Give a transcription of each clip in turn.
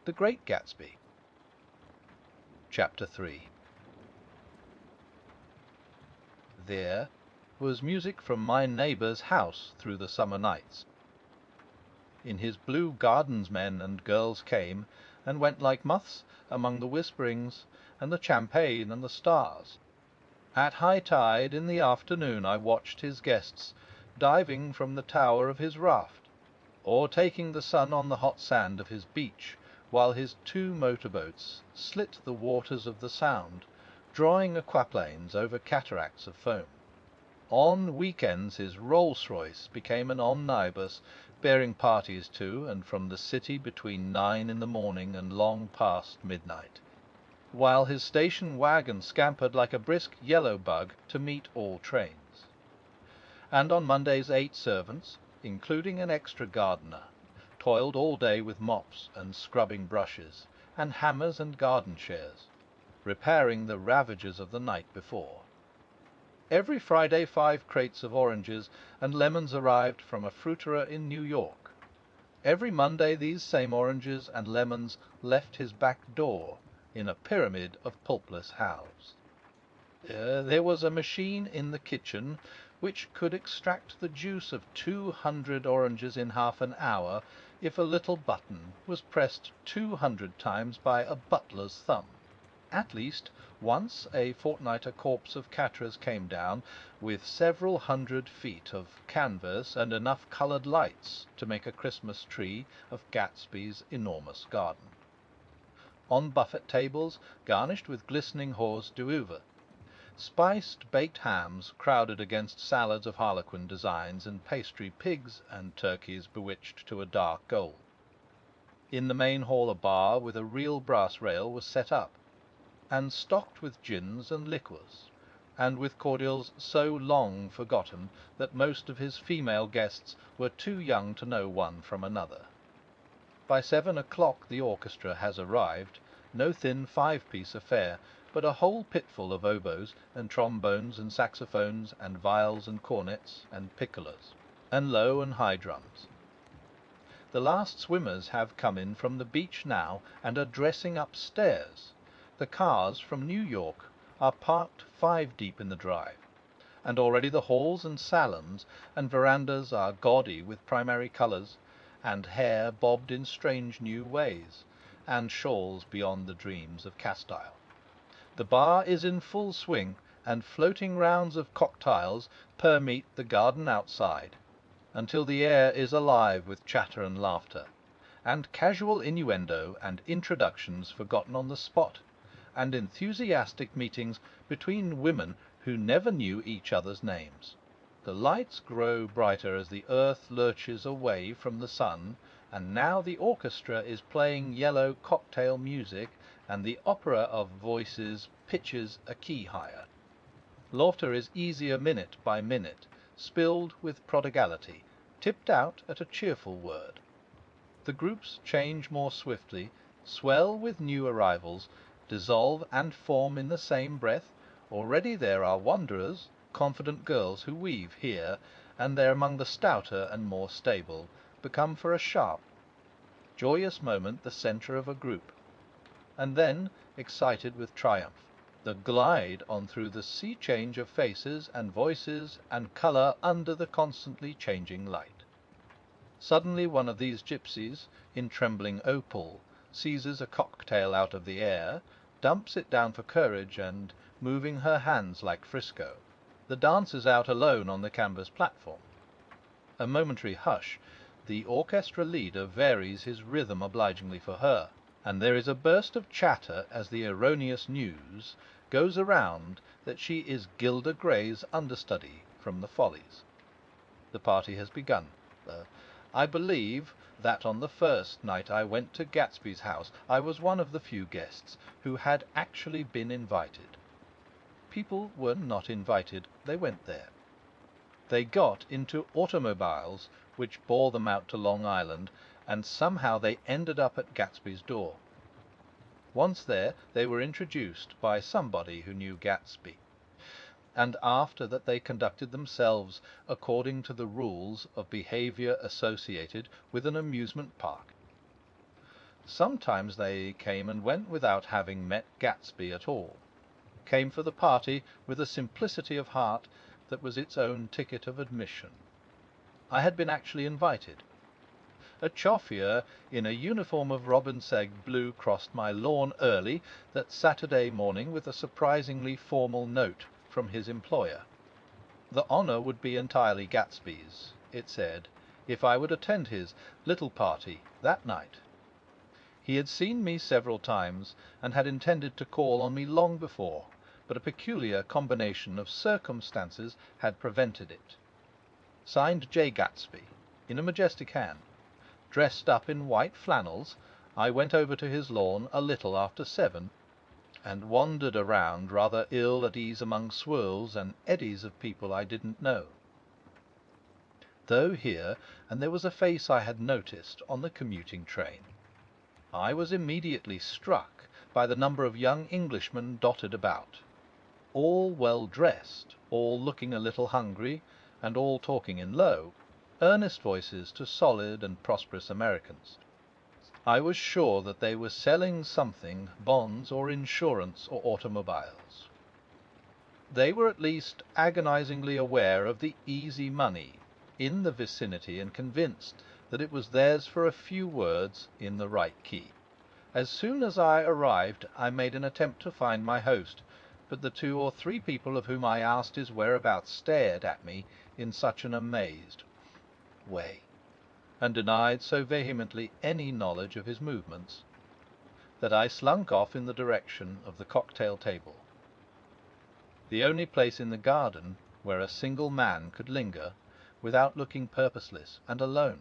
The Great Gatsby. Chapter 3. There was music from my neighbour's house through the summer nights. In his blue gardens men and girls came, and went like moths among the whisperings and the champagne and the stars. At high tide in the afternoon I watched his guests diving from the tower of his raft, or taking the sun on the hot sand of his beach, while his 2 motor-boats slit the waters of the Sound, drawing aquaplanes over cataracts of foam. On weekends his Rolls-Royce became an omnibus, bearing parties to and from the city between 9 in the morning and long past midnight, while his station wagon scampered like a brisk yellow bug to meet all trains. And on Mondays 8 servants, including an extra gardener, toiled all day with mops and scrubbing brushes, and hammers and garden shears, repairing the ravages of the night before. Every Friday 5 crates of oranges and lemons arrived from a fruiterer in New York. Every Monday these same oranges and lemons left his back door in a pyramid of pulpless halves. There was a machine in the kitchen which could extract the juice of 200 oranges in half an hour if a little button was pressed 200 times by a butler's thumb. At least once a fortnight a corps of caterers came down with several hundred feet of canvas and enough coloured lights to make a Christmas tree of Gatsby's enormous garden. On buffet tables, garnished with glistening hors d'oeuvre, spiced baked hams crowded against salads of harlequin designs and pastry pigs and turkeys bewitched to a dark gold. In the main hall a bar with a real brass rail was set up, and stocked with gins and liquors, and with cordials so long forgotten that most of his female guests were too young to know one from another. By 7 o'clock the orchestra has arrived, no thin 5-piece affair, but a whole pitful of oboes and trombones and saxophones and viols and cornets and piccolos, and low and high drums. The last swimmers have come in from the beach now and are dressing upstairs. The cars from New York are parked 5 deep in the drive, and already the halls and salons and verandas are gaudy with primary colours, and hair bobbed in strange new ways, and shawls beyond the dreams of Castile. The bar is in full swing, and floating rounds of cocktails permeate the garden outside, until the air is alive with chatter and laughter, and casual innuendo and introductions forgotten on the spot, and enthusiastic meetings between women who never knew each other's names. The lights grow brighter as the earth lurches away from the sun, and now the orchestra is playing yellow cocktail music, and the opera of voices pitches a key higher. Laughter is easier minute by minute, spilled with prodigality, tipped out at a cheerful word. The groups change more swiftly, swell with new arrivals, dissolve and form in the same breath. Already there are wanderers, confident girls who weave here and there among the stouter and more stable, become for a sharp, joyous moment the centre of a group, and then, excited with triumph, the glide on through the sea change of faces and voices and colour under the constantly changing light. Suddenly one of these gypsies, in trembling opal, seizes a cocktail out of the air, dumps it down for courage, and, moving her hands like Frisco, the dance is out alone on the canvas platform. A momentary hush, the orchestra leader varies his rhythm obligingly for her, and there is a burst of chatter as the erroneous news goes around that she is Gilda Gray's understudy from the Follies. The party has begun. I believe that on the first night I went to Gatsby's house I was one of the few guests who had actually been invited. People were not invited, they went there. They got into automobiles which bore them out to Long Island, and somehow they ended up at Gatsby's door. Once there, they were introduced by somebody who knew Gatsby, and after that they conducted themselves according to the rules of behaviour associated with an amusement park. Sometimes they came and went without having met Gatsby at all, came for the party with a simplicity of heart that was its own ticket of admission. I had been actually invited. A chauffeur in a uniform of robin-seg blue crossed my lawn early that Saturday morning with a surprisingly formal note from his employer. The honour would be entirely Gatsby's, it said, if I would attend his little party that night. He had seen me several times, and had intended to call on me long before, but a peculiar combination of circumstances had prevented it. Signed Jay Gatsby, in a majestic hand. Dressed up in white flannels, I went over to his lawn a little after 7, and wandered around rather ill at ease among swirls and eddies of people I didn't know. Though here and there was a face I had noticed on the commuting train, I was immediately struck by the number of young Englishmen dotted about, all well dressed, all looking a little hungry, and all talking in low, earnest voices to solid and prosperous Americans. I was sure that they were selling something, bonds or insurance or automobiles. They were at least agonizingly aware of the easy money in the vicinity and convinced that it was theirs for a few words in the right key. As soon as I arrived, I made an attempt to find my host, but the 2 or 3 people of whom I asked his whereabouts stared at me in such an amazed way, and denied so vehemently any knowledge of his movements, that I slunk off in the direction of the cocktail table, the only place in the garden where a single man could linger without looking purposeless, and alone.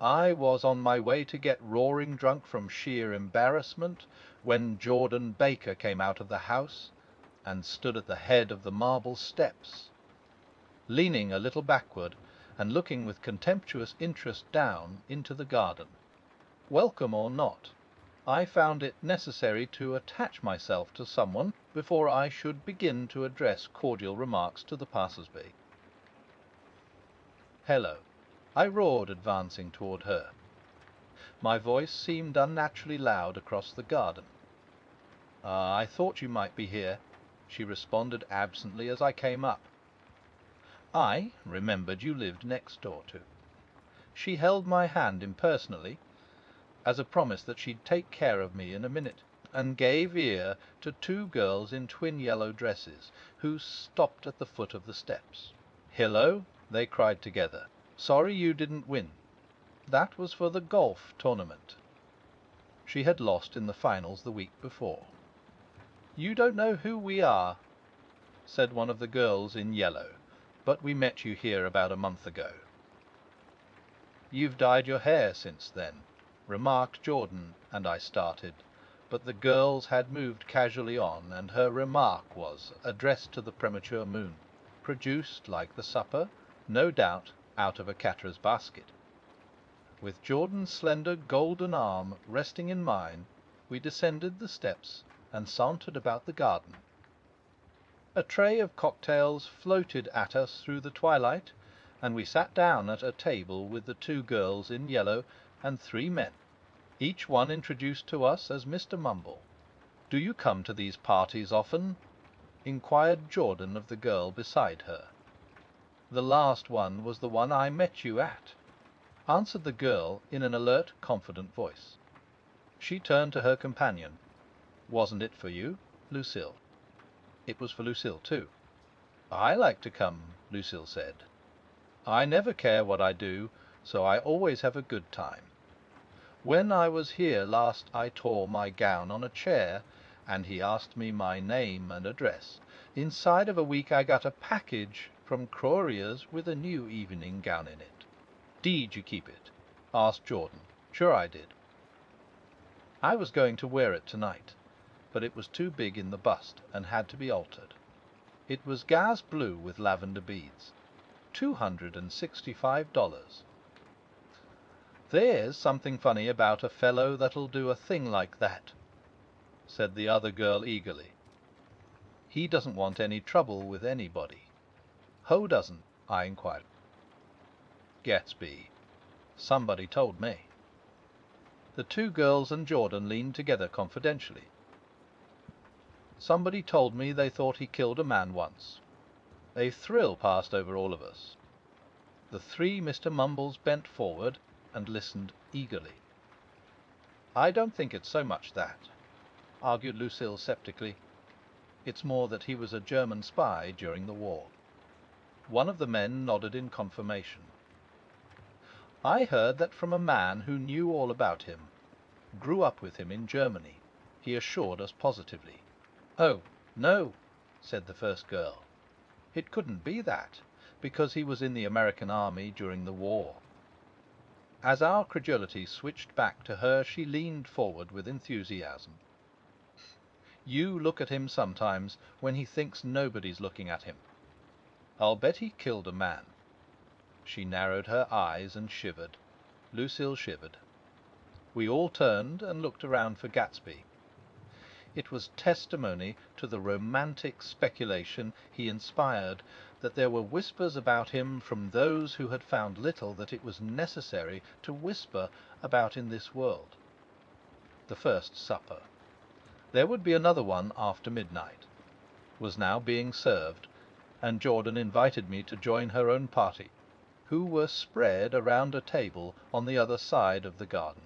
I was on my way to get roaring drunk from sheer embarrassment when Jordan Baker came out of the house and stood at the head of the marble steps, leaning a little backward and looking with contemptuous interest down into the garden. Welcome or not, I found it necessary to attach myself to someone before I should begin to address cordial remarks to the passers-by. "Hello," I roared, advancing toward her. My voice seemed unnaturally loud across the garden. "Ah, I thought you might be here," she responded absently as I came up. I remembered you lived next door to. She held my hand impersonally, as a promise that she'd take care of me in a minute, and gave ear to 2 girls in twin yellow dresses, who stopped at the foot of the steps. "Hello," they cried together. "Sorry you didn't win. That was for the golf tournament." She had lost in the finals the week before. "You don't know who we are," said one of the girls in yellow, "but we met you here about a month ago." "You've dyed your hair since then," remarked Jordan, and I started, but the girls had moved casually on, and her remark was addressed to the premature moon, produced, like the supper, no doubt, out of a caterer's basket. With Jordan's slender golden arm resting in mine, we descended the steps and sauntered about the garden. A tray of cocktails floated at us through the twilight, and we sat down at a table with the 2 girls in yellow and 3 men, each one introduced to us as Mr. Mumble. "Do you come to these parties often?" inquired Jordan of the girl beside her. "The last one was the one I met you at," answered the girl in an alert, confident voice. She turned to her companion. "Wasn't it for you, Lucille?" It was for Lucille too. "I like to come," Lucille said. "I never care what I do, so I always have a good time. When I was here last I tore my gown on a chair, and he asked me my name and address. Inside of a week I got a package from Crorier's with a new evening gown in it." "Did you keep it?" asked Jordan. "Sure I did. I was going to wear it tonight, but it was too big in the bust and had to be altered. It was gas blue with lavender beads. $265. "There's something funny about a fellow that'll do a thing like that," said the other girl eagerly. "He doesn't want any trouble with anybody." "Who doesn't?" I inquired. "Gatsby. Somebody told me." The two girls and Jordan leaned together confidentially. Somebody told me they thought he killed a man once. A thrill passed over all of us. The three Mr. Mumbles bent forward and listened eagerly. "I don't think it's so much that," argued Lucille sceptically. "It's more that he was a German spy during the war." One of the men nodded in confirmation. "I heard that from a man who knew all about him. Grew up with him in Germany," he assured us positively. "Oh, no," said the first girl. "It couldn't be that, because he was in the American army during the war." As our credulity switched back to her, she leaned forward with enthusiasm. "You look at him sometimes when he thinks nobody's looking at him. I'll bet he killed a man." She narrowed her eyes and shivered. Lucille shivered. We all turned and looked around for Gatsby. It was testimony to the romantic speculation he inspired that there were whispers about him from those who had found little that it was necessary to whisper about in this world. The first supper. There would be another one after midnight. Was now being served, and Jordan invited me to join her own party, who were spread around a table on the other side of the garden.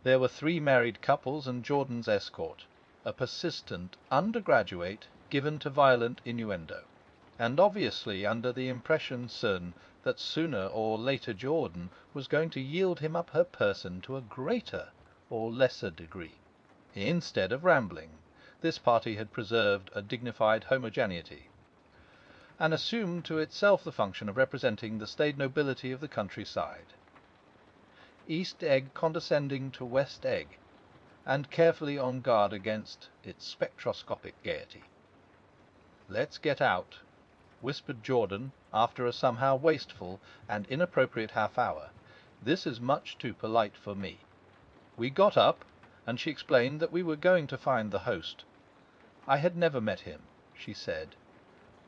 There were 3 married couples and Jordan's escort, a persistent undergraduate given to violent innuendo, and obviously under the impression certain that sooner or later Jordan was going to yield him up her person to a greater or lesser degree. Instead of rambling, this party had preserved a dignified homogeneity, and assumed to itself the function of representing the staid nobility of the countryside. East Egg condescending to West Egg, and carefully on guard against its spectroscopic gaiety. "Let's get out," whispered Jordan, after a somehow wasteful and inappropriate half-hour. "This is much too polite for me." We got up, and she explained that we were going to find the host. I had never met him, she said,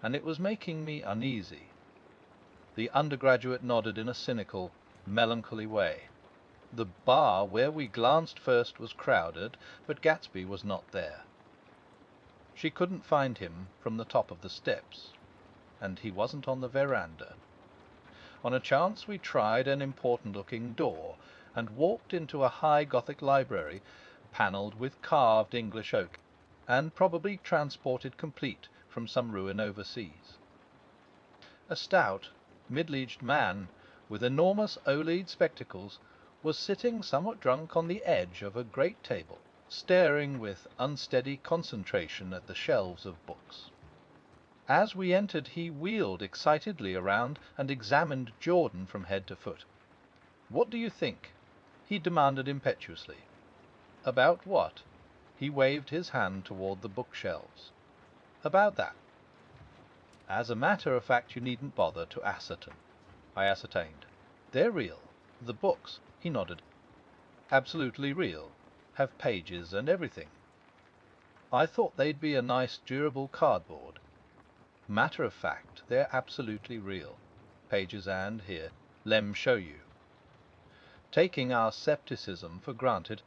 and it was making me uneasy. The undergraduate nodded in a cynical, melancholy way. The bar where we glanced first was crowded, but Gatsby was not there. She couldn't find him from the top of the steps, and he wasn't on the veranda. On a chance we tried an important-looking door, and walked into a high Gothic library, panelled with carved English oak, and probably transported complete from some ruin overseas. A stout, middle-aged man, with enormous O-lead spectacles, was sitting somewhat drunk on the edge of a great table, staring with unsteady concentration at the shelves of books. As we entered he wheeled excitedly around and examined Jordan from head to foot. "What do you think?" he demanded impetuously. "About what?" He waved his hand toward the bookshelves. "About that." "As a matter of fact, you needn't bother to ascertain." I ascertained. "They're real. The books," he nodded. "Absolutely real. Have pages and everything." "I thought they'd be a nice durable cardboard." "Matter of fact, they're absolutely real. Pages and, here, lem show you." Taking our scepticism for granted,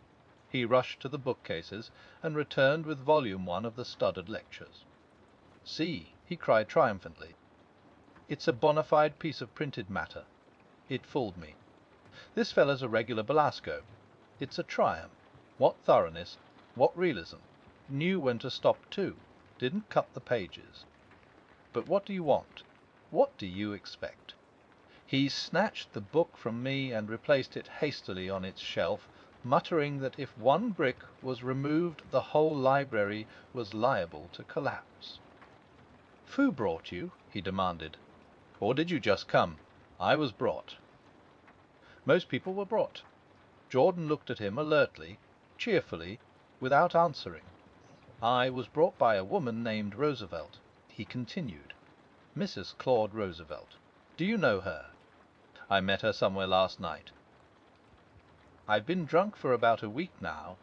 he rushed to the bookcases and returned with volume 1 of the Studdard Lectures. "See," he cried triumphantly. "It's a bona fide piece of printed matter. It fooled me. This fellow's a regular Belasco. It's a triumph. What thoroughness, what realism. Knew when to stop too. Didn't cut the pages. But what do you want? What do you expect?" He snatched the book from me and replaced it hastily on its shelf, muttering that if one brick was removed the whole library was liable to collapse. "Who brought you?" he demanded. "Or did you just come? I was brought." Most people were brought. Jordan looked at him alertly, cheerfully, without answering. "I was brought by a woman named Roosevelt," he continued. "Mrs. Claude Roosevelt. Do you know her?" "I met her somewhere last night." "I've been drunk for about a week now,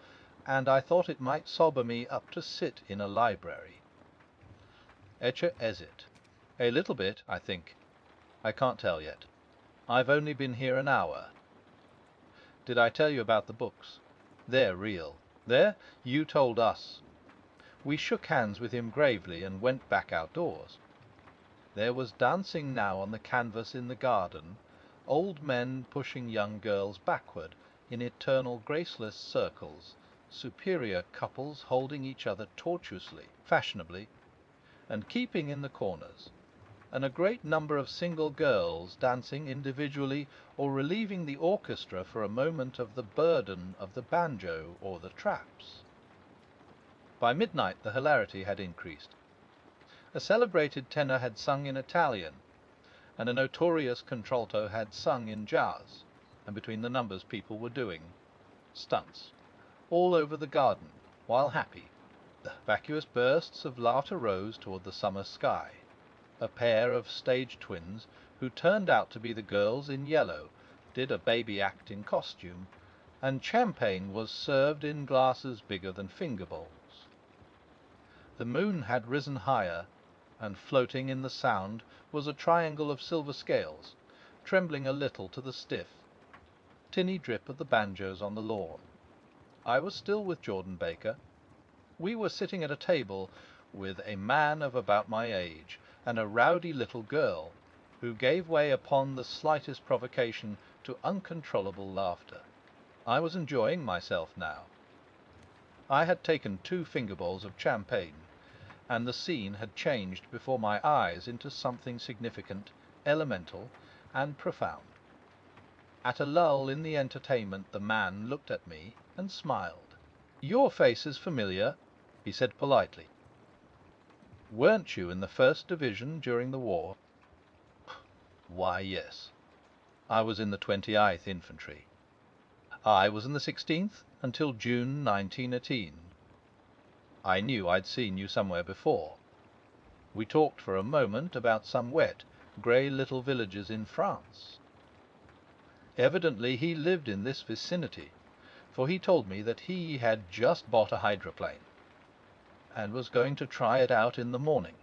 and I thought it might sober me up to sit in a library." "Ecce esit. A little bit, I think. I can't tell yet. I've only been here an hour." Did I tell you about the books? They're real. There, you told us. We shook hands with him gravely and went back outdoors. There was dancing now on the canvas in the garden, old men pushing young girls backward in eternal graceless circles, superior couples holding each other tortuously, fashionably, and keeping in the corners, and a great number of single girls dancing individually or relieving the orchestra for a moment of the burden of the banjo or the traps. By midnight the hilarity had increased. A celebrated tenor had sung in Italian, and a notorious contralto had sung in jazz, and between the numbers people were doing stunts all over the garden, while happy. Vacuous bursts of laughter rose toward the summer sky. A pair of stage twins, who turned out to be the girls in yellow, did a baby act in costume, and champagne was served in glasses bigger than finger bowls. The moon had risen higher, and floating in the sound was a triangle of silver scales, trembling a little to the stiff, tinny drip of the banjos on the lawn. I was still with Jordan Baker. We were sitting at a table with a man of about my age and a rowdy little girl, who gave way upon the slightest provocation to uncontrollable laughter. I was enjoying myself now. I had taken 2 finger bowls of champagne, and the scene had changed before my eyes into something significant, elemental, and profound. At a lull in the entertainment the man looked at me and smiled. "Your face is familiar," he said politely. "Weren't you in the 1st Division during the war?" "Why, yes. I was in the 29th Infantry. I was in the 16th until June 1918. I knew I'd seen you somewhere before. We talked for a moment about some wet, grey little villages in France. Evidently he lived in this vicinity, for he told me that he had just bought a hydroplane and was going to try it out in the morning.